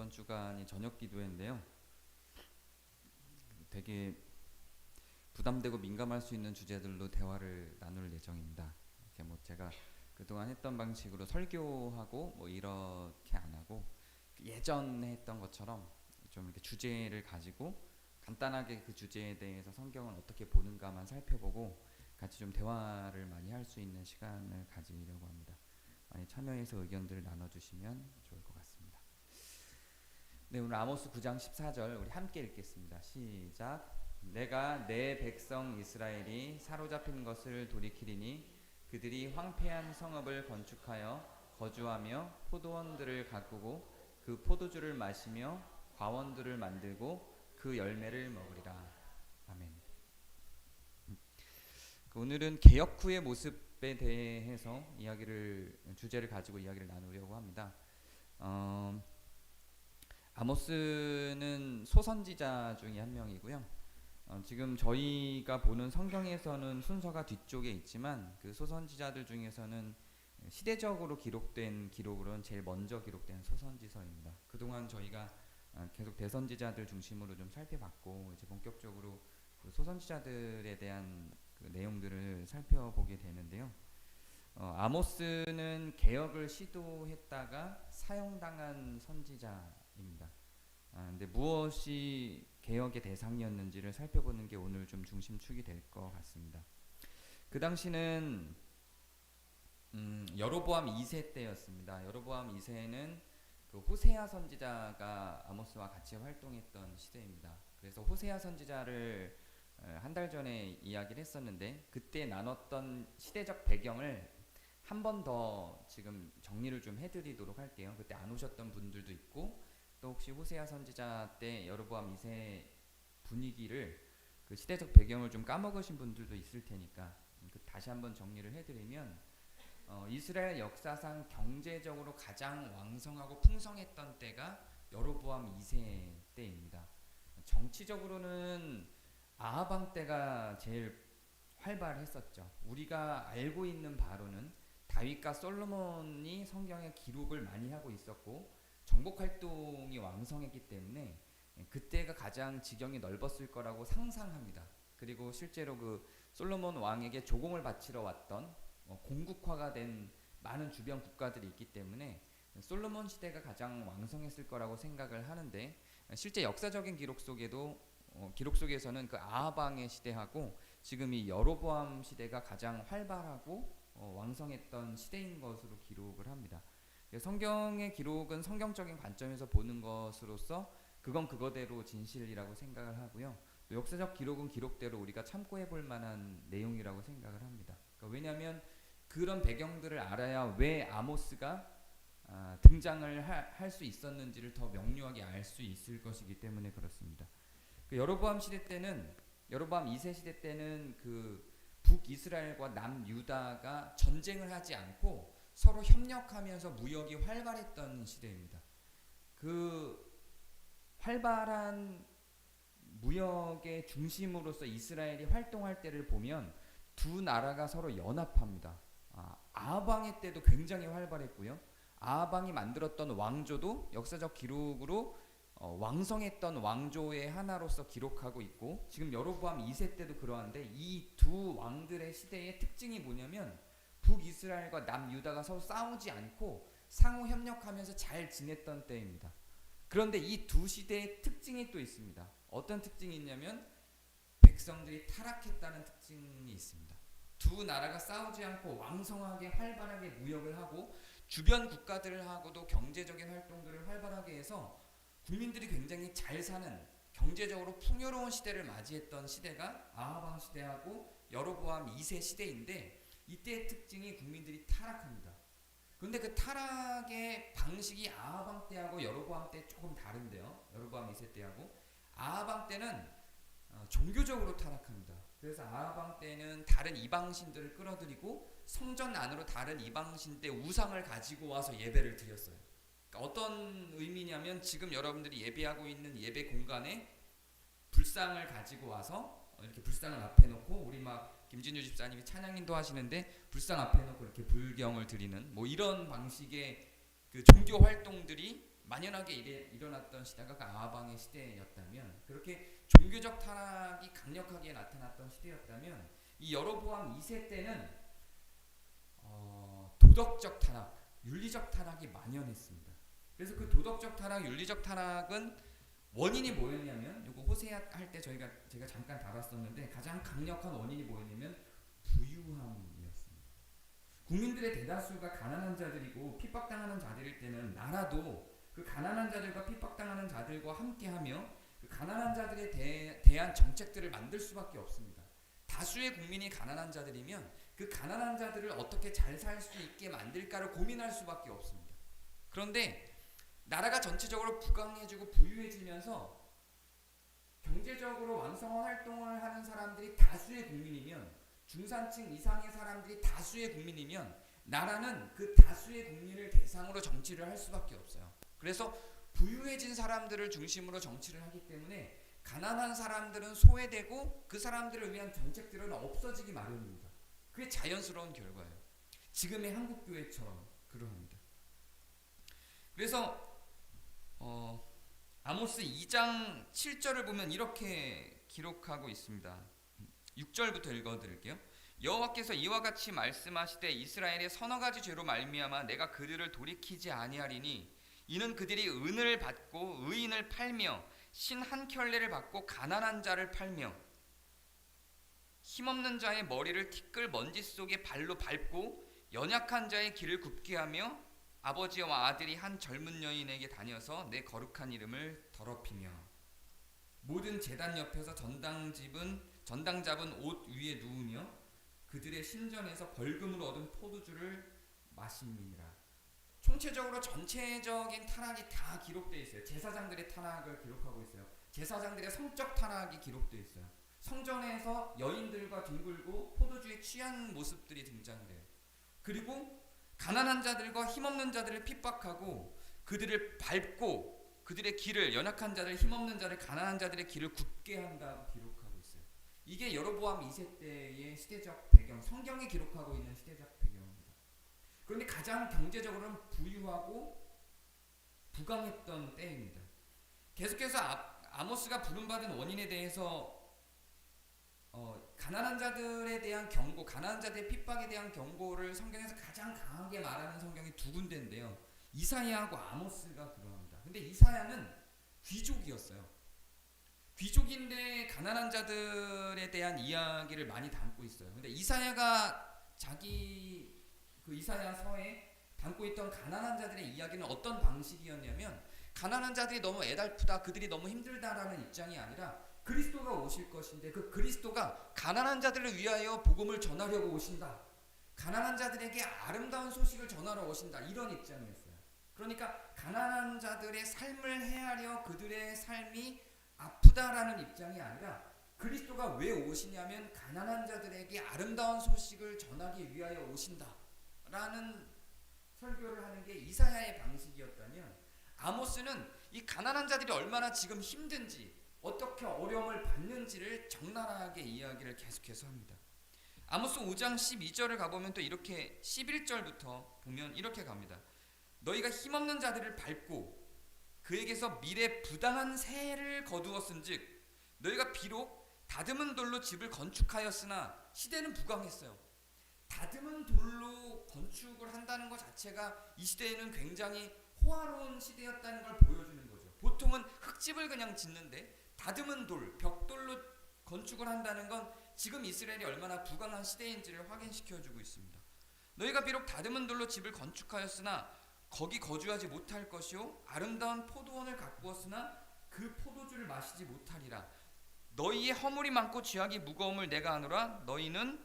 이번 주간이 저녁 기도회인데요. 되게 부담되고 민감할 수 있는 주제들로 대화를 나눌 예정입니다. 이렇게 뭐 제가 그동안 했던 방식으로 설교하고 뭐 이렇게 안 하고 예전에 했던 것처럼 좀 이렇게 주제를 가지고 간단하게 그 주제에 대해서 성경을 어떻게 보는가만 살펴보고 같이 좀 대화를 많이 할 수 있는 시간을 가지려고 합니다. 많이 참여해서 의견들을 나눠주시면 좋을 것 같습니다. 네, 오늘 아모스 9장 14절 우리 함께 읽겠습니다. 시작. 내가 내 백성 이스라엘이 사로잡힌 것을 돌이키리니 그들이 황폐한 성읍을 건축하여 거주하며 포도원들을 가꾸고 그 포도주를 마시며 과원들을 만들고 그 열매를 먹으리라. 아멘. 오늘은 개혁 후의 모습에 대해서 주제를 가지고 이야기를 나누려고 합니다. 아모스는 소선지자 중에 한 명이고요. 지금 저희가 보는 성경에서는 순서가 뒤쪽에 있지만 그 소선지자들 중에서는 시대적으로 기록된 기록으로는 제일 먼저 기록된 소선지서입니다. 그동안 저희가 계속 대선지자들 중심으로 좀 살펴봤고 이제 본격적으로 그 소선지자들에 대한 그 내용들을 살펴보게 되는데요. 아모스는 개혁을 시도했다가 사형당한 선지자입니다. 근데 무엇이 개혁의 대상이었는지를 살펴보는 게 오늘 좀 중심축이 될 것 같습니다. 그 당시는 여로보암 2세 때였습니다. 여로보암 2세는 그 호세아 선지자가 아모스와 같이 활동했던 시대입니다. 그래서 호세아 선지자를 한 달 전에 이야기를 했었는데 그때 나눴던 시대적 배경을 한 번 더 지금 정리를 좀 해드리도록 할게요. 그때 안 오셨던 분들도 있고 또 혹시 호세아 선지자 때 여로보암 2세 분위기를 그 시대적 배경을 좀 까먹으신 분들도 있을 테니까 다시 한번 정리를 해드리면 이스라엘 역사상 경제적으로 가장 왕성하고 풍성했던 때가 여로보암 2세 때입니다. 정치적으로는 아하방 때가 제일 활발했었죠. 우리가 알고 있는 바로는 다윗과 솔로몬이 성경에 기록을 많이 하고 있었고 정복 활동이 왕성했기 때문에 그때가 가장 지경이 넓었을 거라고 상상합니다. 그리고 실제로 그 솔로몬 왕에게 조공을 바치러 왔던 공국화가 된 많은 주변 국가들이 있기 때문에 솔로몬 시대가 가장 왕성했을 거라고 생각을 하는데 실제 역사적인 기록 속에서는 그 아하방의 시대하고 지금 이 여로보암 시대가 가장 활발하고 왕성했던 시대인 것으로 기록을 합니다. 성경의 기록은 성경적인 관점에서 보는 것으로서 그건 그거대로 진실이라고 생각을 하고요. 또 역사적 기록은 기록대로 우리가 참고해 볼 만한 내용이라고 생각을 합니다. 그러니까 왜냐하면 그런 배경들을 알아야 왜 아모스가 등장을 할 수 있었는지를 더 명료하게 알 수 있을 것이기 때문에 그렇습니다. 그 여로보암 2세 시대 때는 그 북이스라엘과 남유다가 전쟁을 하지 않고 서로 협력하면서 무역이 활발했던 시대입니다. 그 활발한 무역의 중심으로서 이스라엘이 활동할 때를 보면 두 나라가 서로 연합합니다. 아하방의 때도 굉장히 활발했고요. 아하방이 만들었던 왕조도 역사적 기록으로 왕성했던 왕조의 하나로서 기록하고 있고 지금 여로보암 2세 때도 그러한데 이 두 왕들의 시대의 특징이 뭐냐면 북이스라엘과 남유다가 서로 싸우지 않고 상호 협력하면서 잘 지냈던 때입니다. 그런데 이 두 시대의 특징이 또 있습니다. 어떤 특징이 있냐면 백성들이 타락했다는 특징이 있습니다. 두 나라가 싸우지 않고 왕성하게 활발하게 무역을 하고 주변 국가들하고도 경제적인 활동들을 활발하게 해서 국민들이 굉장히 잘 사는 경제적으로 풍요로운 시대를 맞이했던 시대가 아하방 시대하고 여로보암 2세 시대인데 이때의 특징이 국민들이 타락합니다. 그런데 그 타락의 방식이 아하방 때하고 여로보암 때 조금 다른데요. 여로보암 2세 때하고 아하방 때는 종교적으로 타락합니다. 그래서 아하방 때는 다른 이방신들을 끌어들이고 성전 안으로 다른 이방신의 우상을 가지고 와서 예배를 드렸어요. 그러니까 어떤 의미냐면 지금 여러분들이 예배하고 있는 예배 공간에 불상을 가지고 와서 이렇게 불상을 앞에 놓고 우리 막 김진유 집사님이 찬양인도 하시는데 불상 앞에 놓고 이렇게 불경을 드리는 뭐 이런 방식의 그 종교 활동들이 만연하게 일어났던 시대가 아하방의 시대였다면, 그렇게 종교적 타락이 강력하게 나타났던 시대였다면, 이 여로보암 2세 때는 도덕적 타락, 윤리적 타락이 만연했습니다. 그래서 그 도덕적 타락, 윤리적 타락은 원인이 뭐였냐면, 이거 호세아 할 때 제가 잠깐 다뤘었는데, 가장 강력한 원인이 뭐였냐면 부유함이었습니다. 국민들의 대다수가 가난한 자들이고 핍박당하는 자들일 때는 나라도 그 가난한 자들과 핍박당하는 자들과 함께하며 그 가난한 자들에 대한 정책들을 만들 수밖에 없습니다. 다수의 국민이 가난한 자들이면 그 가난한 자들을 어떻게 잘 살 수 있게 만들까를 고민할 수밖에 없습니다. 그런데 나라가 전체적으로 부강해지고 부유해지면서 경제적으로 왕성한 활동을 하는 사람들이 다수의 국민이면, 중산층 이상의 사람들이 다수의 국민이면, 나라는 그 다수의 국민을 대상으로 정치를 할 수밖에 없어요. 그래서 부유해진 사람들을 중심으로 정치를 하기 때문에 가난한 사람들은 소외되고 그 사람들을 위한 정책들은 없어지기 마련입니다. 그게 자연스러운 결과예요. 지금의 한국교회처럼 그러합니다. 그래서 아모스 2장 7절을 보면 이렇게 기록하고 있습니다. 6절부터 읽어드릴게요. 여호와께서 이와 같이 말씀하시되 이스라엘의 서너 가지 죄로 말미암아 내가 그들을 돌이키지 아니하리니 이는 그들이 은을 받고 의인을 팔며 신 한 켤레를 받고 가난한 자를 팔며 힘없는 자의 머리를 티끌 먼지 속에 발로 밟고 연약한 자의 길을 굽게 하며 아버지와 아들이 한 젊은 여인에게 다녀서 내 거룩한 이름을 더럽히며 모든 제단 옆에서 전당 잡은 옷 위에 누우며 그들의 신전에서 벌금으로 얻은 포도주를 마십니라. 총체적으로 전체적인 타락이 다 기록되어 있어요. 제사장들의 타락을 기록하고 있어요. 제사장들의 성적 타락이 기록되어 있어요. 성전에서 여인들과 뒹굴고 포도주에 취한 모습들이 등장돼요. 그리고 가난한 자들과 힘없는 자들을 핍박하고 그들을 밟고 그들의 길을, 연약한 자들, 힘없는 자들, 가난한 자들의 길을 굽게 한다고 기록하고 있어요. 이게 여로보암 2세 때의 시대적 배경, 성경이 기록하고 있는 시대적 배경입니다. 그런데 가장 경제적으로는 부유하고 부강했던 때입니다. 계속해서 아모스가 부름받은 원인에 대해서 가난한 자들에 대한 경고, 가난한 자들의 핍박에 대한 경고를 성경에서 가장 강하게 말하는 성경이 두 군데인데요. 이사야하고 아모스가 그러합니다. 근데 이사야는 귀족이었어요. 귀족인데 가난한 자들에 대한 이야기를 많이 담고 있어요. 근데 이사야가 자기 그 이사야서에 담고 있던 가난한 자들의 이야기는 어떤 방식이었냐면, 가난한 자들이 너무 애달프다, 그들이 너무 힘들다라는 입장이 아니라 그리스도가 오실 것인데 그 그리스도가 가난한 자들을 위하여 복음을 전하려고 오신다, 가난한 자들에게 아름다운 소식을 전하러 오신다, 이런 입장이었어요. 그러니까 가난한 자들의 삶을 헤아려 그들의 삶이 아프다라는 입장이 아니라 그리스도가 왜 오시냐면 가난한 자들에게 아름다운 소식을 전하기 위하여 오신다라는 설교를 하는 게 이사야의 방식이었다면, 아모스는 이 가난한 자들이 얼마나 지금 힘든지, 어떻게 어려움을 받는지를 적나라하게 이야기를 계속해서 합니다. 아모스 5장 12절을 가보면 또 이렇게 11절부터 보면 이렇게 갑니다. 너희가 힘없는 자들을 밟고 그에게서 미래 부당한 세를 거두었은즉 너희가 비록 다듬은 돌로 집을 건축하였으나 시대는 부강했어요. 다듬은 돌로 건축을 한다는 것 자체가 이 시대에는 굉장히 호화로운 시대였다는 걸 보여주는 거죠. 보통은 흙집을 그냥 짓는데 다듬은 돌, 벽돌로 건축을 한다는 건 지금 이스라엘이 얼마나 부강한 시대인지를 확인시켜주고 있습니다. 너희가 비록 다듬은 돌로 집을 건축하였으나 거기 거주하지 못할 것이요 아름다운 포도원을 가꾸었으나 그 포도주를 마시지 못하리라. 너희의 허물이 많고 죄악이 무거움을 내가 아노라. 너희는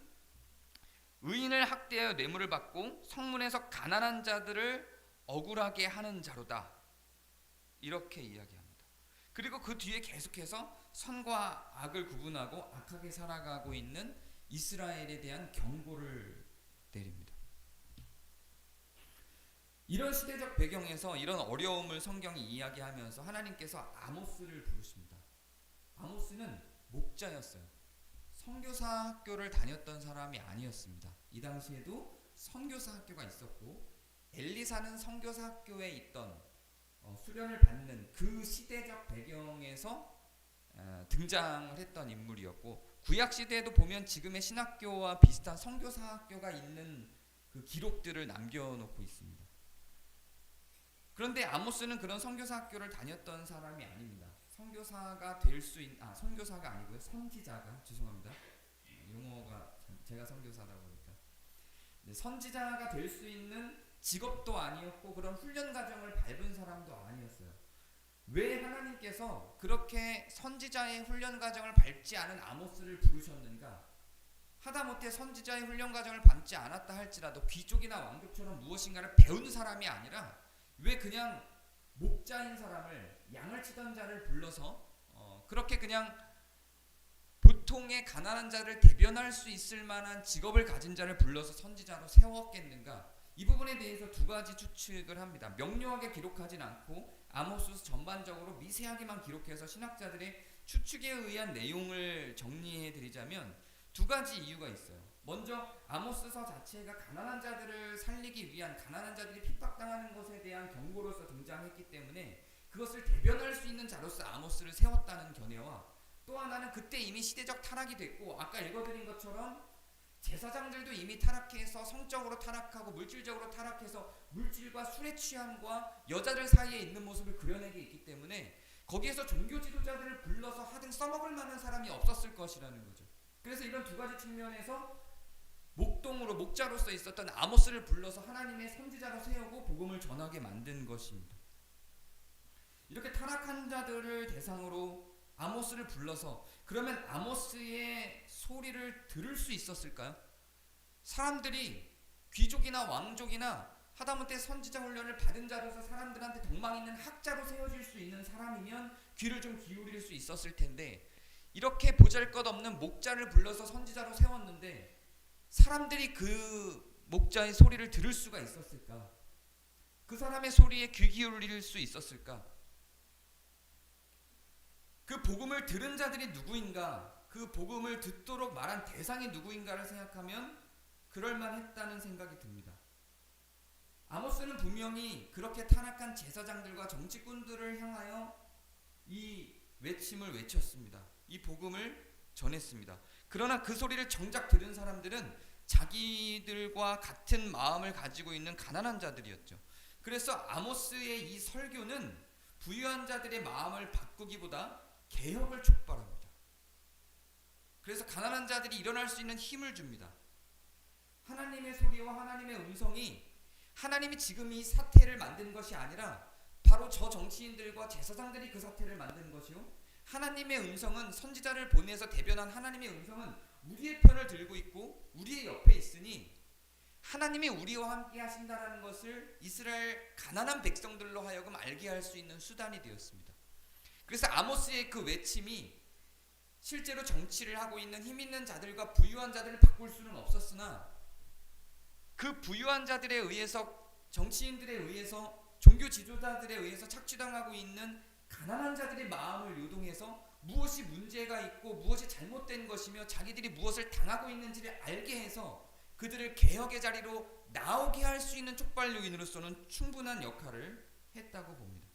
의인을 학대하여 뇌물을 받고 성문에서 가난한 자들을 억울하게 하는 자로다. 이렇게 이야기합니다. 그리고 그 뒤에 계속해서 선과 악을 구분하고 악하게 살아가고 있는 이스라엘에 대한 경고를 내립니다. 이런 시대적 배경에서 이런 어려움을 성경이 이야기하면서 하나님께서 아모스를 부르십니다. 아모스는 목자였어요. 선교사 학교를 다녔던 사람이 아니었습니다. 이 당시에도 선교사 학교가 있었고 엘리사는 선교사 학교에 있던 수련을 받는 그 시대적 배경에서 등장을 했던 인물이었고, 구약 시대에도 보면 지금의 신학교와 비슷한 선교사 학교가 있는 그 기록들을 남겨놓고 있습니다. 그런데 아모스는 그런 선교사 학교를 다녔던 사람이 아닙니다. 선교사가 될 수 있는 선교사가 아니고요, 선지자가, 죄송합니다. 용어가 제가 선교사다 보니까 선지자가 될 수 있는 직업도 아니었고 그런 훈련 과정을 밟은 사람도 아니었어요. 왜 하나님께서 그렇게 선지자의 훈련 과정을 밟지 않은 아모스를 부르셨는가? 하다못해 선지자의 훈련 과정을 밟지 않았다 할지라도 귀족이나 왕족처럼 무엇인가를 배운 사람이 아니라 왜 그냥 목자인 사람을, 양을 치던 자를 불러서 그렇게 그냥 보통의 가난한 자를 대변할 수 있을 만한 직업을 가진 자를 불러서 선지자로 세웠겠는가? 이 부분에 대해서 두 가지 추측을 합니다. 명료하게 기록하진 않고 아모스서 전반적으로 미세하게만 기록해서 신학자들의 추측에 의한 내용을 정리해 드리자면 두 가지 이유가 있어요. 먼저 아모스서 자체가 가난한 자들을 살리기 위한, 가난한 자들이 핍박당하는 것에 대한 경고로서 등장했기 때문에 그것을 대변할 수 있는 자로서 아모스를 세웠다는 견해와, 또 하나는 그때 이미 시대적 타락이 됐고 아까 읽어드린 것처럼 제사장들도 이미 타락해서 성적으로 타락하고 물질적으로 타락해서 물질과 술의 취함과 여자들 사이에 있는 모습을 그려내게 있기 때문에 거기에서 종교 지도자들을 불러서 하등 써먹을 만한 사람이 없었을 것이라는 거죠. 그래서 이런 두 가지 측면에서 목동으로, 목자로서 있었던 아모스를 불러서 하나님의 선지자로 세우고 복음을 전하게 만든 것입니다. 이렇게 타락한 자들을 대상으로 아모스를 불러서, 그러면 아모스의 소리를 들을 수 있었을까요? 사람들이, 귀족이나 왕족이나 하다못해 선지자 훈련을 받은 자로서 사람들한테 덕망 있는 학자로 세워질 수 있는 사람이면 귀를 좀 기울일 수 있었을 텐데, 이렇게 보잘것없는 목자를 불러서 선지자로 세웠는데 사람들이 그 목자의 소리를 들을 수가 있었을까? 그 사람의 소리에 귀 기울일 수 있었을까? 그 복음을 들은 자들이 누구인가, 그 복음을 듣도록 말한 대상이 누구인가를 생각하면 그럴만했다는 생각이 듭니다. 아모스는 분명히 그렇게 타락한 제사장들과 정치꾼들을 향하여 이 외침을 외쳤습니다. 이 복음을 전했습니다. 그러나 그 소리를 정작 들은 사람들은 자기들과 같은 마음을 가지고 있는 가난한 자들이었죠. 그래서 아모스의 이 설교는 부유한 자들의 마음을 바꾸기보다 개혁을 촉발합니다. 그래서 가난한 자들이 일어날 수 있는 힘을 줍니다. 하나님의 소리와 하나님의 음성이, 하나님이 지금 이 사태를 만든 것이 아니라 바로 저 정치인들과 제사장들이 그 사태를 만든 것이요, 하나님의 음성은, 선지자를 보내서 대변한 하나님의 음성은 우리의 편을 들고 있고 우리의 옆에 있으니 하나님이 우리와 함께 하신다라는 것을 이스라엘 가난한 백성들로 하여금 알게 할 수 있는 수단이 되었습니다. 그래서 아모스의 그 외침이 실제로 정치를 하고 있는 힘 있는 자들과 부유한 자들을 바꿀 수는 없었으나 그 부유한 자들에 의해서, 정치인들에 의해서, 종교 지도자들에 의해서 착취당하고 있는 가난한 자들의 마음을 요동해서 무엇이 문제가 있고 무엇이 잘못된 것이며 자기들이 무엇을 당하고 있는지를 알게 해서 그들을 개혁의 자리로 나오게 할 수 있는 촉발요인으로서는 충분한 역할을 했다고 봅니다.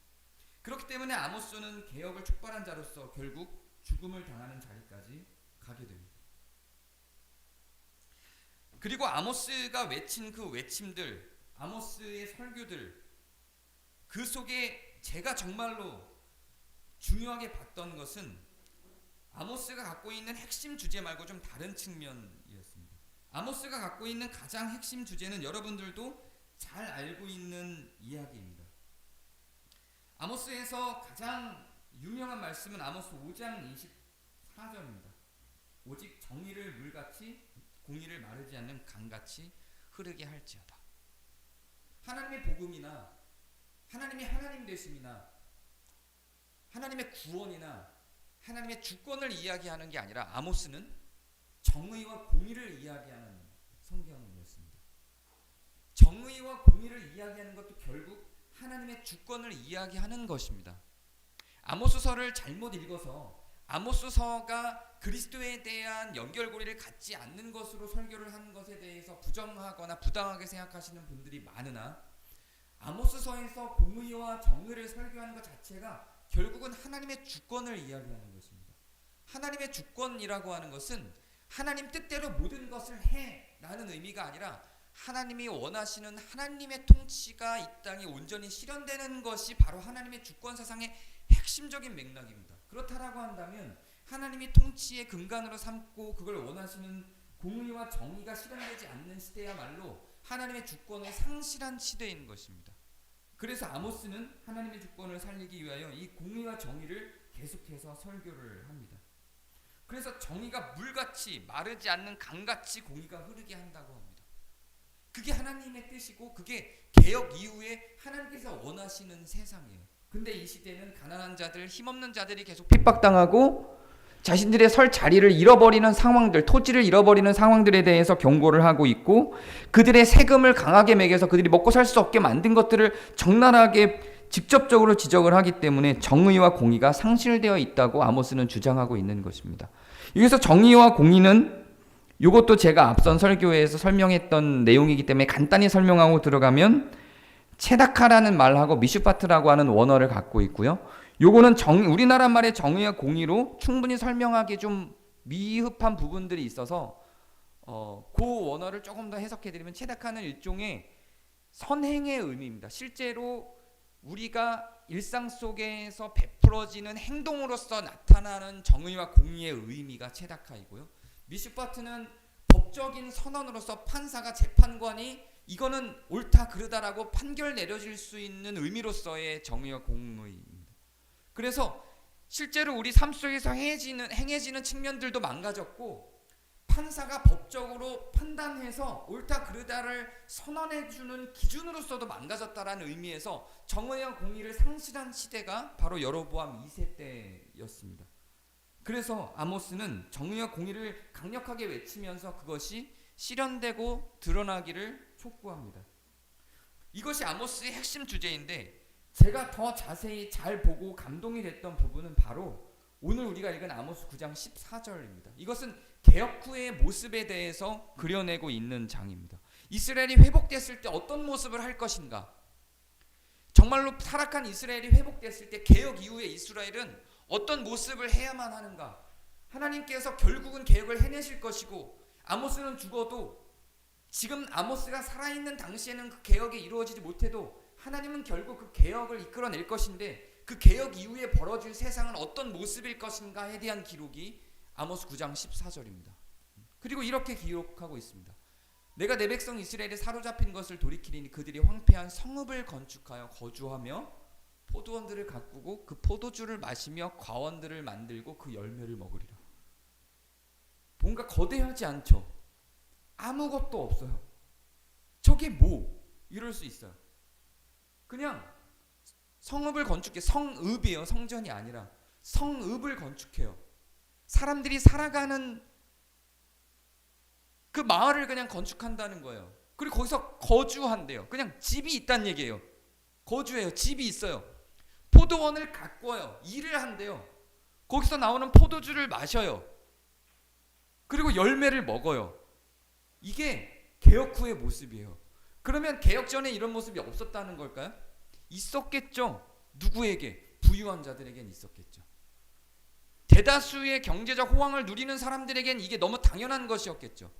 그렇기 때문에 아모스는 개혁을 촉발한 자로서 결국 죽음을 당하는 자리까지 가게 됩니다. 그리고 아모스가 외친 그 외침들, 아모스의 설교들, 그 속에 제가 정말로 중요하게 봤던 것은 아모스가 갖고 있는 핵심 주제 말고 좀 다른 측면이었습니다. 아모스가 갖고 있는 가장 핵심 주제는 여러분들도 잘 알고 있는 이야기입니다. 아모스에서 가장 유명한 말씀은 아모스 5장 24절입니다. 오직 정의를 물같이 공의를 마르지 않는 강같이 흐르게 할지어다. 하나님의 복음이나 하나님이 하나님 되심이나 하나님의 구원이나 하나님의 주권을 이야기하는 게 아니라 아모스는 정의와 공의를 이야기하는 성경이었습니다. 정의와 공의를 이야기하는 것도 결국 하나님의 주권을 이야기하는 것입니다. 아모스서를 잘못 읽어서 아모스서가 그리스도에 대한 연결고리를 갖지 않는 것으로 설교를 하는 것에 대해서 부정하거나 부당하게 생각하시는 분들이 많으나 아모스서에서 공의와 정의를 설교하는 것 자체가 결국은 하나님의 주권을 이야기하는 것입니다. 하나님의 주권이라고 하는 것은 하나님 뜻대로 모든 것을 해라는 의미가 아니라 하나님이 원하시는 하나님의 통치가 이 땅에 온전히 실현되는 것이 바로 하나님의 주권 사상의 핵심적인 맥락입니다. 그렇다라고 한다면 하나님이 통치의 근간으로 삼고 그걸 원하시는 공의와 정의가 실현되지 않는 시대야말로 하나님의 주권을 상실한 시대인 것입니다. 그래서 아모스는 하나님의 주권을 살리기 위하여 이 공의와 정의를 계속해서 설교를 합니다. 그래서 정의가 물같이 마르지 않는 강같이 공의가 흐르게 한다고 합니다. 그게 하나님의 뜻이고 그게 개혁 이후에 하나님께서 원하시는 세상이에요. 근데 이 시대는 가난한 자들, 힘없는 자들이 계속 핍박당하고 자신들의 설 자리를 잃어버리는 상황들, 토지를 잃어버리는 상황들에 대해서 경고를 하고 있고 그들의 세금을 강하게 매겨서 그들이 먹고 살 수 없게 만든 것들을 적나라하게 직접적으로 지적을 하기 때문에 정의와 공의가 상실되어 있다고 아모스는 주장하고 있는 것입니다. 여기서 정의와 공의는 이것도 제가 앞선 설교에서 설명했던 내용이기 때문에 간단히 설명하고 들어가면 체다카라는 말하고 미슈파트라고 하는 원어를 갖고 있고요. 요거는 우리나라 말의 정의와 공의로 충분히 설명하기 좀 미흡한 부분들이 있어서 그 원어를 조금 더 해석해드리면 체다카는 일종의 선행의 의미입니다. 실제로 우리가 일상 속에서 베풀어지는 행동으로서 나타나는 정의와 공의의 의미가 체다카이고요. 미슈파트는 법적인 선언으로서 판사가 재판관이 이거는 옳다 그르다라고 판결 내려질 수 있는 의미로서의 정의와 공의입니다. 그래서 실제로 우리 삶 속에서 행해지는 측면들도 망가졌고 판사가 법적으로 판단해서 옳다 그르다를 선언해주는 기준으로서도 망가졌다라는 의미에서 정의와 공의를 상실한 시대가 바로 여로보암 2세 때였습니다. 그래서 아모스는 정의와 공의를 강력하게 외치면서 그것이 실현되고 드러나기를 촉구합니다. 이것이 아모스의 핵심 주제인데 제가 더 자세히 잘 보고 감동이 됐던 부분은 바로 오늘 우리가 읽은 아모스 9장 14절입니다. 이것은 개혁 후의 모습에 대해서 그려내고 있는 장입니다. 이스라엘이 회복됐을 때 어떤 모습을 할 것인가? 정말로 타락한 이스라엘이 회복됐을 때 개혁 이후의 이스라엘은 어떤 모습을 해야만 하는가? 하나님께서 결국은 개혁을 해내실 것이고 아모스는 죽어도 지금 아모스가 살아있는 당시에는 그 개혁이 이루어지지 못해도 하나님은 결국 그 개혁을 이끌어낼 것인데 그 개혁 이후에 벌어질 세상은 어떤 모습일 것인가에 대한 기록이 아모스 9장 14절입니다. 그리고 이렇게 기록하고 있습니다. 내가 내 백성 이스라엘에 사로잡힌 것을 돌이키리니 그들이 황폐한 성읍을 건축하여 거주하며 포도원들을 가꾸고 그 포도주를 마시며 과원들을 만들고 그 열매를 먹으리라. 뭔가 거대하지 않죠? 아무것도 없어요. 저게 뭐? 이럴 수 있어요. 그냥 성읍을 건축해. 성읍이에요. 성전이 아니라 성읍을 건축해요. 사람들이 살아가는 그 마을을 그냥 건축한다는 거예요. 그리고 거기서 거주한대요. 그냥 집이 있다는 얘기예요. 거주해요. 집이 있어요. 포도원을 가꿔요. 일을 한대요. 거기서 나오는 포도주를 마셔요. 그리고 열매를 먹어요. 이게 개혁 후의 모습이에요. 그러면 개혁 전에 이런 모습이 없었다는 걸까요? 있었겠죠. 누구에게? 부유한 자들에겐 있었겠죠. 대다수의 경제적 호황을 누리는 사람들에겐 이게 너무 당연한 것이었겠죠.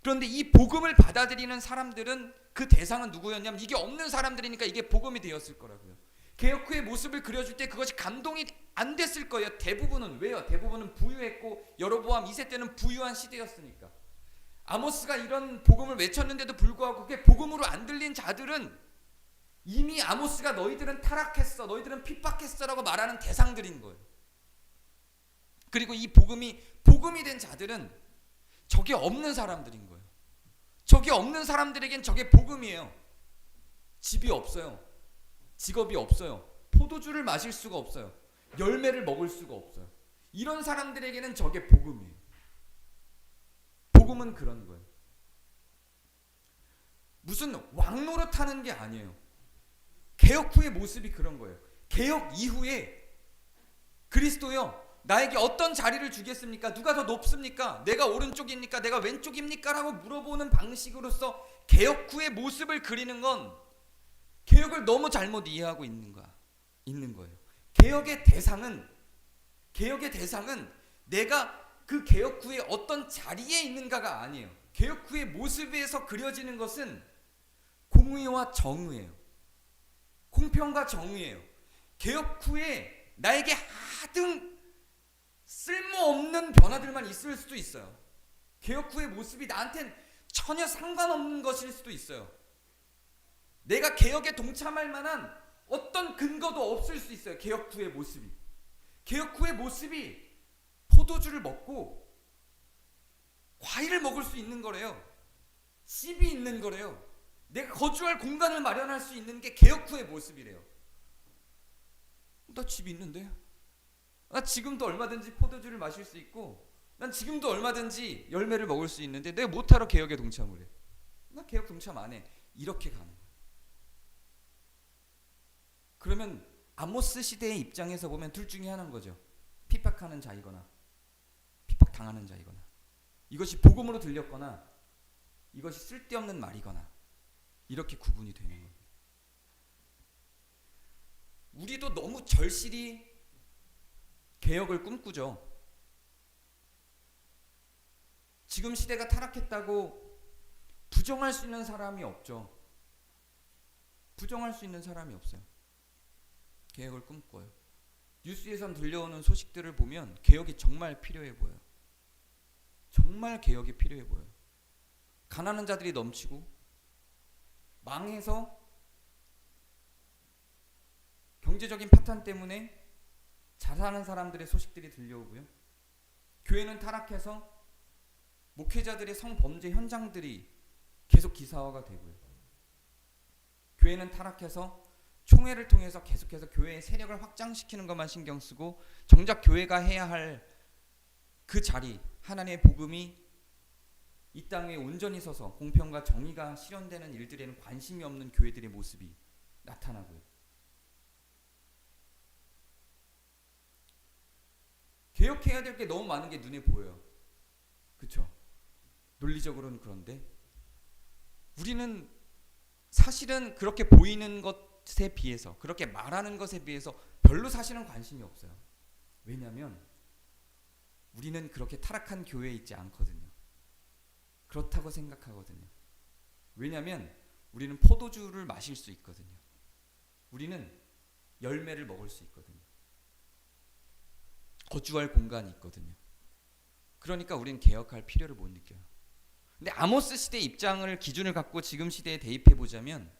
그런데 이 복음을 받아들이는 사람들은 그 대상은 누구였냐면 이게 없는 사람들이니까 이게 복음이 되었을 거라고요. 개혁 후의 모습을 그려줄 때 그것이 감동이 안 됐을 거예요. 대부분은. 왜요? 대부분은 부유했고 여로보암 2세 때는 부유한 시대였으니까. 아모스가 이런 복음을 외쳤는데도 불구하고 그게 복음으로 안 들린 자들은 이미 아모스가 너희들은 타락했어, 너희들은 핍박했어 라고 말하는 대상들인 거예요. 그리고 이 복음이 된 자들은 저게 없는 사람들인 거예요. 저게 없는 사람들에겐 저게 복음이에요. 집이 없어요. 직업이 없어요. 포도주를 마실 수가 없어요. 열매를 먹을 수가 없어요. 이런 사람들에게는 저게 복음이에요. 복음은 그런 거예요. 무슨 왕노릇하는 게 아니에요. 개혁 후의 모습이 그런 거예요. 개혁 이후에 그리스도요, 나에게 어떤 자리를 주겠습니까? 누가 더 높습니까? 내가 오른쪽입니까? 내가 왼쪽입니까? 라고 물어보는 방식으로서 개혁 후의 모습을 그리는 건 개혁을 너무 잘못 이해하고 있는 거예요. 개혁의 대상은 내가 그 개혁 후에 어떤 자리에 있는가가 아니에요. 개혁 후의 모습에서 그려지는 것은 공의와 정의예요. 공평과 정의예요. 개혁 후에 나에게 하등 쓸모없는 변화들만 있을 수도 있어요. 개혁 후의 모습이 나한텐 전혀 상관없는 것일 수도 있어요. 내가 개혁에 동참할 만한 어떤 근거도 없을 수 있어요. 개혁 후의 모습이. 개혁 후의 모습이 포도주를 먹고 과일을 먹을 수 있는 거래요. 집이 있는 거래요. 내가 거주할 공간을 마련할 수 있는 게 개혁 후의 모습이래요. 나 집이 있는데? 나 지금도 얼마든지 포도주를 마실 수 있고, 난 지금도 얼마든지 열매를 먹을 수 있는데 내가 못하러 개혁에 동참을 해. 나 개혁 동참 안 해. 이렇게 가는 거예요. 그러면 아모스 시대의 입장에서 보면 둘 중에 하나인 거죠. 핍박하는 자이거나 핍박당하는 자이거나, 이것이 복음으로 들렸거나 이것이 쓸데없는 말이거나, 이렇게 구분이 되는 거예요. 우리도 너무 절실히 개혁을 꿈꾸죠. 지금 시대가 타락했다고 부정할 수 있는 사람이 없죠. 부정할 수 있는 사람이 없어요. 개혁을 꿈꿔요. 뉴스에선 들려오는 소식들을 보면 개혁이 정말 필요해 보여요. 정말 개혁이 필요해 보여요. 가난한 자들이 넘치고 망해서 경제적인 파탄 때문에 자살하는 사람들의 소식들이 들려오고요. 교회는 타락해서 목회자들의 성범죄 현장들이 계속 기사화가 되고요. 교회는 타락해서 총회를 통해서 계속해서 교회의 세력을 확장시키는 것만 신경 쓰고, 정작 교회가 해야 할 그 자리, 하나님의 복음이 이 땅에 온전히 서서 공평과 정의가 실현되는 일들에는 관심이 없는 교회들의 모습이 나타나고요. 개혁해야 될 게 너무 많은 게 눈에 보여요. 그렇죠? 논리적으로는. 그런데 우리는 사실은 그렇게 보이는 것에 비해서, 그렇게 말하는 것에 비해서 별로 사실은 관심이 없어요. 왜냐하면 우리는 그렇게 타락한 교회에 있지 않거든요. 그렇다고 생각하거든요. 왜냐하면 우리는 포도주를 마실 수 있거든요. 우리는 열매를 먹을 수 있거든요. 거주할 공간이 있거든요. 그러니까 우리는 개혁할 필요를 못 느껴요. 근데 아모스 시대의 입장을 기준을 갖고 지금 시대에 대입해 보자면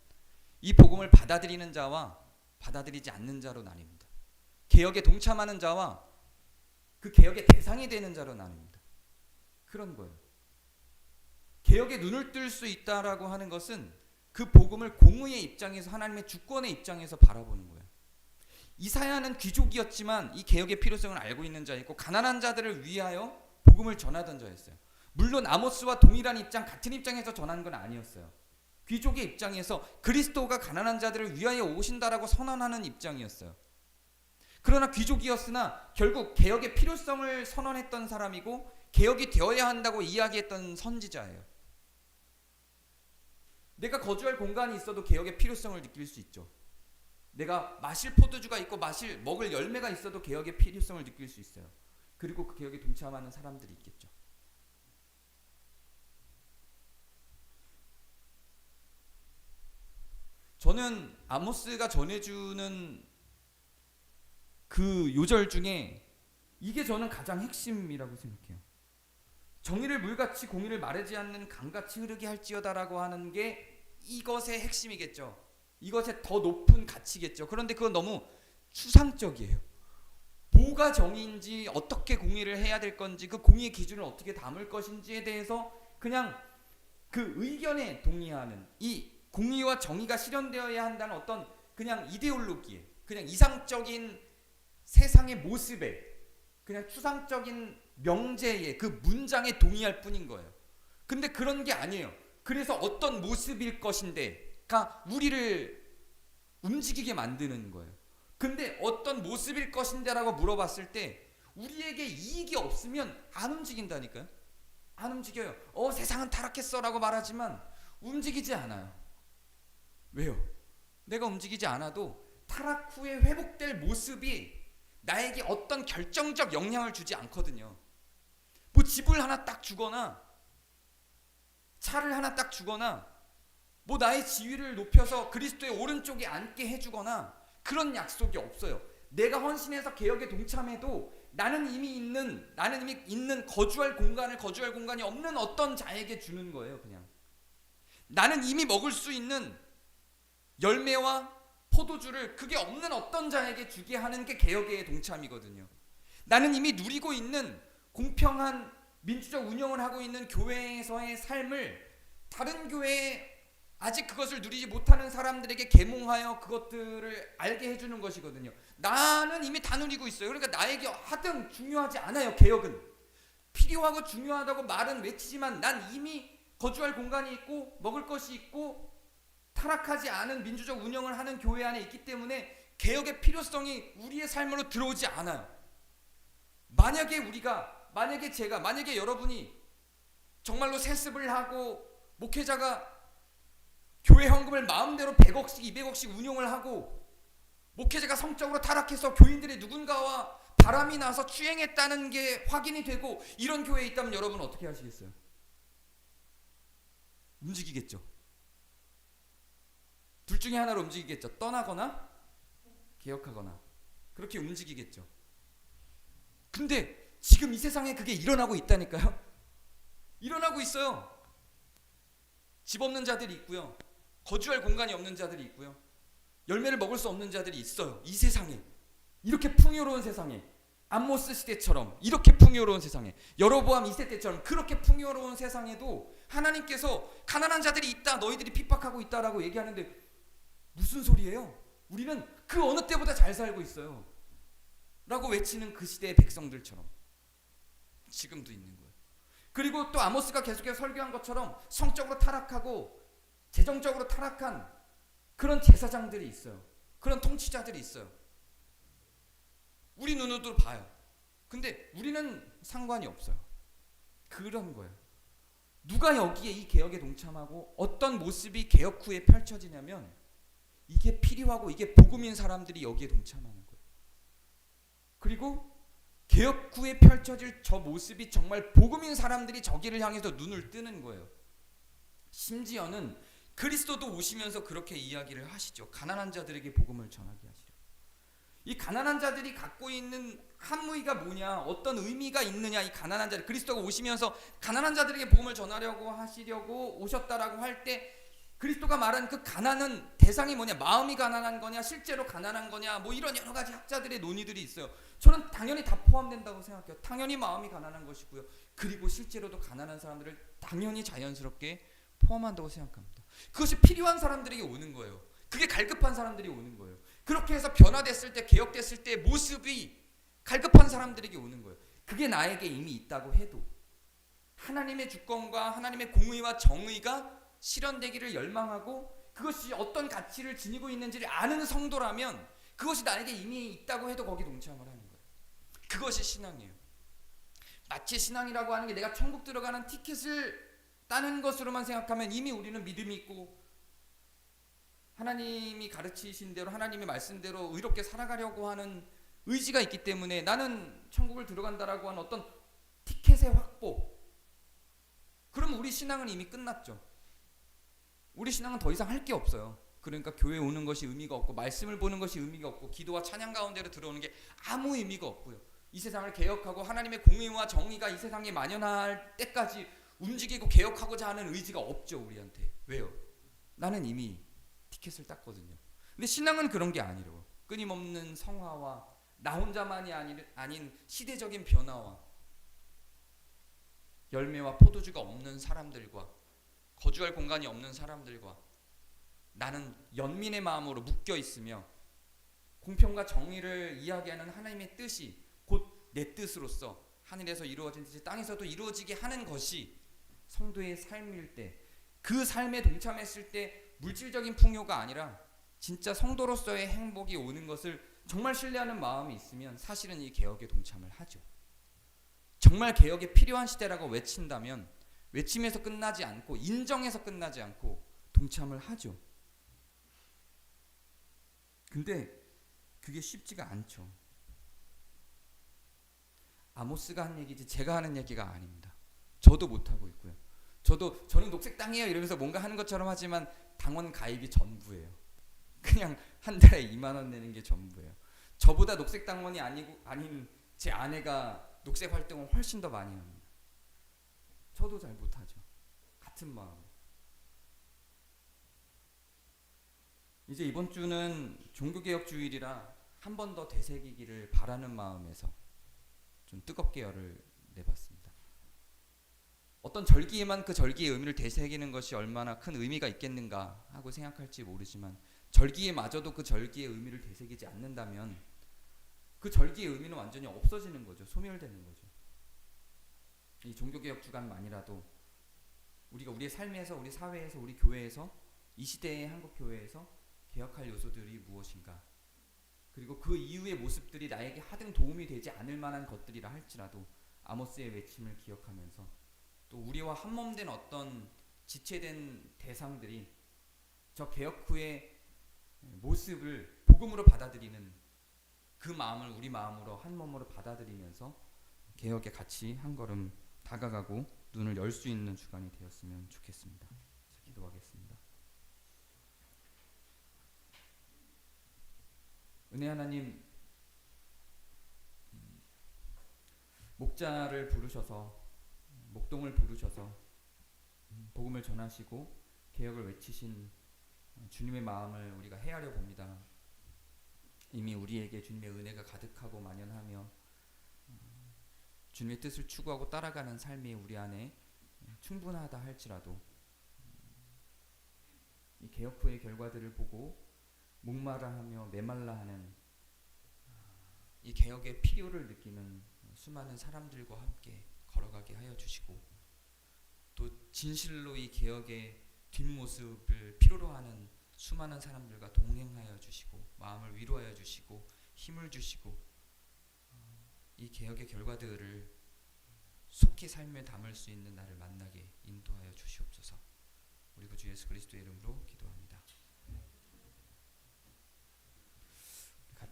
이 복음을 받아들이는 자와 받아들이지 않는 자로 나뉩니다. 개혁에 동참하는 자와 그 개혁의 대상이 되는 자로 나뉩니다. 그런 거예요. 개혁에 눈을 뜰 수 있다라고 하는 것은 그 복음을 공의의 입장에서, 하나님의 주권의 입장에서 바라보는 거예요. 이사야는 귀족이었지만 이 개혁의 필요성을 알고 있는 자였고, 가난한 자들을 위하여 복음을 전하던 자였어요. 물론 아모스와 동일한 입장, 같은 입장에서 전한 건 아니었어요. 귀족의 입장에서 그리스도가 가난한 자들을 위하여 오신다라고 선언하는 입장이었어요. 그러나 귀족이었으나 결국 개혁의 필요성을 선언했던 사람이고, 개혁이 되어야 한다고 이야기했던 선지자예요. 내가 거주할 공간이 있어도 개혁의 필요성을 느낄 수 있죠. 내가 마실 포도주가 있고 먹을 열매가 있어도 개혁의 필요성을 느낄 수 있어요. 그리고 그 개혁에 동참하는 사람들이 있겠죠. 저는 아모스가 전해주는 그 요절 중에 이게 저는 가장 핵심이라고 생각해요. 정의를 물같이 공의를 마르지 않는 강같이 흐르게 할지어다라고 하는 게 이것의 핵심이겠죠. 이것의 더 높은 가치겠죠. 그런데 그건 너무 추상적이에요. 뭐가 정의인지, 어떻게 공의를 해야 될 건지, 그 공의의 기준을 어떻게 담을 것인지에 대해서 그냥 그 의견에 동의하는, 이 공의와 정의가 실현되어야 한다는 어떤 그냥 이데올로기에, 그냥 이상적인 세상의 모습에, 그냥 추상적인 명제에, 그 문장에 동의할 뿐인 거예요. 근데 그런 게 아니에요. 그래서 어떤 모습일 것인데가 우리를 움직이게 만드는 거예요. 근데 어떤 모습일 것인데라고 물어봤을 때 우리에게 이익이 없으면 안 움직인다니까요. 안 움직여요. 세상은 타락했어 라고 말하지만 움직이지 않아요. 왜요? 내가 움직이지 않아도 타락 후에 회복될 모습이 나에게 어떤 결정적 영향을 주지 않거든요. 뭐 집을 하나 딱 주거나 차를 하나 딱 주거나 뭐 나의 지위를 높여서 그리스도의 오른쪽에 앉게 해주거나 그런 약속이 없어요. 내가 헌신해서 개혁에 동참해도 나는 이미 있는 거주할 공간이 없는 어떤 자에게 주는 거예요. 그냥 나는 이미 먹을 수 있는 열매와 포도주를 그게 없는 어떤 자에게 주게 하는 게 개혁의 동참이거든요. 나는 이미 누리고 있는 공평한 민주적 운영을 하고 있는 교회에서의 삶을 다른 교회에 아직 그것을 누리지 못하는 사람들에게 계몽하여 그것들을 알게 해주는 것이거든요. 나는 이미 다 누리고 있어요. 그러니까 나에게 하등 중요하지 않아요. 개혁은 필요하고 중요하다고 말은 외치지만 난 이미 거주할 공간이 있고 먹을 것이 있고 타락하지 않은 민주적 운영을 하는 교회 안에 있기 때문에 개혁의 필요성이 우리의 삶으로 들어오지 않아요. 만약에 여러분이 정말로 세습을 하고 목회자가 교회 헌금을 마음대로 100억씩 200억씩 운용을 하고 목회자가 성적으로 타락해서 교인들의 누군가와 바람이 나서 추행했다는 게 확인이 되고 이런 교회에 있다면 여러분 어떻게 하시겠어요? 움직이겠죠. 둘 중에 하나로 움직이겠죠. 떠나거나 개혁하거나 그렇게 움직이겠죠. 근데 지금 이 세상에 그게 일어나고 있다니까요. 일어나고 있어요. 집 없는 자들이 있고요. 거주할 공간이 없는 자들이 있고요. 열매를 먹을 수 없는 자들이 있어요. 이 세상에. 이렇게 풍요로운 세상에. 암모스 시대처럼 이렇게 풍요로운 세상에, 여로보암 2세 때처럼 그렇게 풍요로운 세상에도 하나님께서 가난한 자들이 있다, 너희들이 핍박하고 있다라고 얘기하는데 무슨 소리예요? 우리는 그 어느 때보다 잘 살고 있어요 라고 외치는 그 시대의 백성들처럼 지금도 있는 거예요. 그리고 또 아모스가 계속해서 설교한 것처럼 성적으로 타락하고 재정적으로 타락한 그런 제사장들이 있어요. 그런 통치자들이 있어요. 우리 눈으로 봐요. 근데 우리는 상관이 없어요. 그런 거예요. 누가 여기에 이 개혁에 동참하고 어떤 모습이 개혁 후에 펼쳐지냐면 이게 필요하고 이게 복음인 사람들이 여기에 동참하는 거예요. 그리고 개혁 후에 펼쳐질 저 모습이 정말 복음인 사람들이 저기를 향해서 눈을 뜨는 거예요. 심지어는 그리스도도 오시면서 그렇게 이야기를 하시죠. 가난한 자들에게 복음을 전하게 하시려. 이 가난한 자들이 갖고 있는 함의가 뭐냐, 어떤 의미가 있느냐, 이 가난한 자들, 그리스도가 오시면서 가난한 자들에게 복음을 전하려고 하시려고 오셨다라고 할 때 그리스도가 말한 그 가난은 대상이 뭐냐, 마음이 가난한 거냐, 실제로 가난한 거냐, 뭐 이런 여러 가지 학자들의 논의들이 있어요. 저는 당연히 다 포함된다고 생각해요. 당연히 마음이 가난한 것이고요. 그리고 실제로도 가난한 사람들을 당연히 자연스럽게 포함한다고 생각합니다. 그것이 필요한 사람들에게 오는 거예요. 그게 갈급한 사람들이 오는 거예요. 그렇게 해서 변화됐을 때, 개혁됐을 때 모습이 갈급한 사람들에게 오는 거예요. 그게 나에게 이미 있다고 해도 하나님의 주권과 하나님의 공의와 정의가 실현되기를 열망하고 그것이 어떤 가치를 지니고 있는지를 아는 성도라면 그것이 나에게 이미 있다고 해도 거기 동참을 하는 거예요. 그것이 신앙이에요. 마치 신앙이라고 하는 게 내가 천국 들어가는 티켓을 따는 것으로만 생각하면 이미 우리는 믿음이 있고 하나님이 가르치신 대로 하나님의 말씀대로 의롭게 살아가려고 하는 의지가 있기 때문에 나는 천국을 들어간다라고 하는 어떤 티켓의 확보, 그러면 우리 신앙은 이미 끝났죠. 우리 신앙은 더 이상 할 게 없어요. 그러니까 교회 오는 것이 의미가 없고 말씀을 보는 것이 의미가 없고 기도와 찬양 가운데로 들어오는 게 아무 의미가 없고요. 이 세상을 개혁하고 하나님의 공의와 정의가 이 세상에 만연할 때까지 움직이고 개혁하고자 하는 의지가 없죠, 우리한테. 왜요? 나는 이미 티켓을 땄거든요. 근데 신앙은 그런 게 아니로 끊임없는 성화와 나 혼자만이 아닌 시대적인 변화와 열매와 포도주가 없는 사람들과 거주할 공간이 없는 사람들과 나는 연민의 마음으로 묶여 있으며 공평과 정의를 이야기하는 하나님의 뜻이 곧 내 뜻으로서 하늘에서 이루어진 뜻이 땅에서도 이루어지게 하는 것이 성도의 삶일 때, 그 삶에 동참했을 때 물질적인 풍요가 아니라 진짜 성도로서의 행복이 오는 것을 정말 신뢰하는 마음이 있으면 사실은 이 개혁에 동참을 하죠. 정말 개혁이 필요한 시대라고 외친다면 외침에서 끝나지 않고 인정해서 끝나지 않고 동참을 하죠. 근데 그게 쉽지가 않죠. 아모스가 한 얘기지 제가 하는 얘기가 아닙니다. 저도 못하고 있고요. 저는 녹색 땅이에요 이러면서 뭔가 하는 것처럼 하지만 당원 가입이 전부예요. 그냥 한 달에 2만 원 내는 게 전부예요. 저보다 녹색 당원이 아닌 제 아내가 녹색 활동을 훨씬 더 많이 합니다. 저도 잘 못하죠. 같은 마음. 이제 이번 주는 종교개혁 주일이라 한 번 더 되새기기를 바라는 마음에서 좀 뜨겁게 열을 내봤습니다. 어떤 절기에만 그 절기의 의미를 되새기는 것이 얼마나 큰 의미가 있겠는가 하고 생각할지 모르지만 절기에마저도 그 절기의 의미를 되새기지 않는다면 그 절기의 의미는 완전히 없어지는 거죠. 소멸되는 거죠. 이 종교개혁 주간만이라도 우리가 우리의 삶에서, 우리 사회에서, 우리 교회에서, 이 시대의 한국 교회에서 개혁할 요소들이 무엇인가, 그리고 그 이후의 모습들이 나에게 하등 도움이 되지 않을 만한 것들이라 할지라도 아모스의 외침을 기억하면서 또 우리와 한몸된 어떤 지체된 대상들이 저 개혁 후의 모습을 복음으로 받아들이는 그 마음을 우리 마음으로 한 몸으로 받아들이면서 개혁에 같이 한 걸음 다가가고 눈을 열 수 있는 주간이 되었으면 좋겠습니다. 자, 기도하겠습니다. 은혜 하나님, 목자를 부르셔서, 목동을 부르셔서 복음을 전하시고 개혁을 외치신 주님의 마음을 우리가 헤아려 봅니다. 이미 우리에게 주님의 은혜가 가득하고 만연하며 주님의 뜻을 추구하고 따라가는 삶이 우리 안에 충분하다 할지라도 이 개혁 후의 결과들을 보고 목마라하며 메말라하는 이 개혁의 필요를 느끼는 수많은 사람들과 함께 걸어가게 하여 주시고, 또 진실로 이 개혁의 뒷모습을 필요로 하는 수많은 사람들과 동행하여 주시고 마음을 위로하여 주시고 힘을 주시고 이 개혁의 결과들을 속히 삶에 담을 수 있는 나를 만나게 인도하여 주시옵소서. 우리 구주 예수 그리스도의 이름으로 기도합니다.